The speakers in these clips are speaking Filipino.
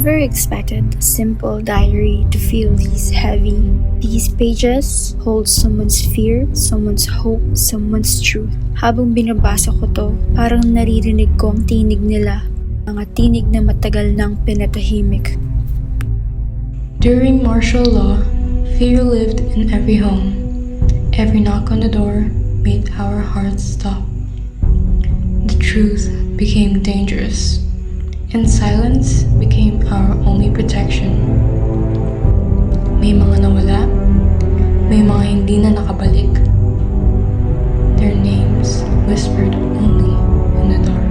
never expected a simple diary to feel this heavy. These pages hold someone's fear, someone's hope, someone's truth. Habang binabasa ko to, parang naririnig ko ang tinig nila, mga tinig na matagal nang pinatahimik. During martial law, fear lived in every home. Every knock on the door made our hearts stop. The truth became dangerous, and silence became our only protection. May mga nawala, may mga hindi na nakabalik. Their names whispered only in the dark.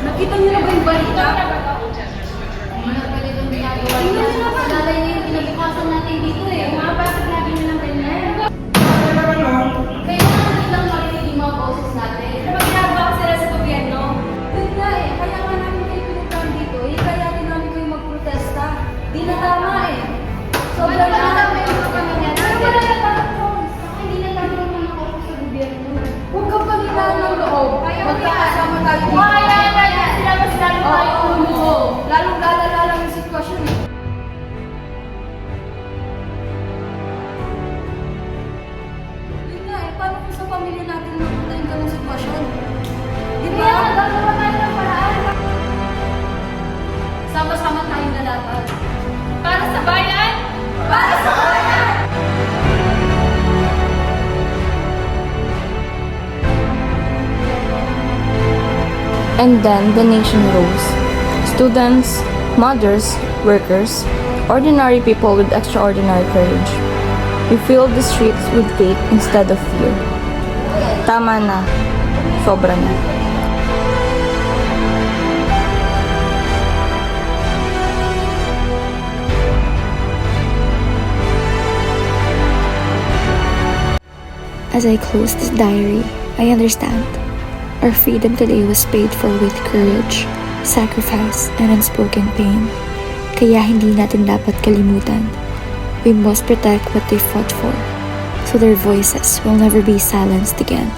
Nakita niyo na ba yung balita? Tingnan niyo na ba? Lalay na yung pinabukasan natin dito eh. Mga bakit lagi nyo lang ganyan? Kailangan nilang marinig yung mga boses natin. Diba ginagawa ko sila sa gobyerno? Yun nga eh. Kaya nga namin kayo pinagkaan dito. Kaya din namin kayo magprotesta. Di na tama eh. Sobrang lang kayo sa pamilya natin. Pero wala na parang choice. Hindi na lang naman ako sa gobyerno. Huwag kang pagkitaan ng loob. Magkakasama tayo dito. Lalong lalala lang yung sitwasyon eh. Yun nga eh, paano kung sa pamilya natin mapunta yung ganung sitwasyon? Di ba? Gagawa tayo ng paraan. Sama-sama tayong lalaban. Para sa bayan! Para sa bayan! And then the nation rose. Students, mothers, workers, ordinary people with extraordinary courage. We filled the streets with faith instead of fear. Tama na. Sobra na. As I close this diary, I understand. Our freedom today was paid for with courage, sacrifice, and unspoken pain. Kaya hindi natin dapat kalimutan. We must protect what they fought for, so their voices will never be silenced again.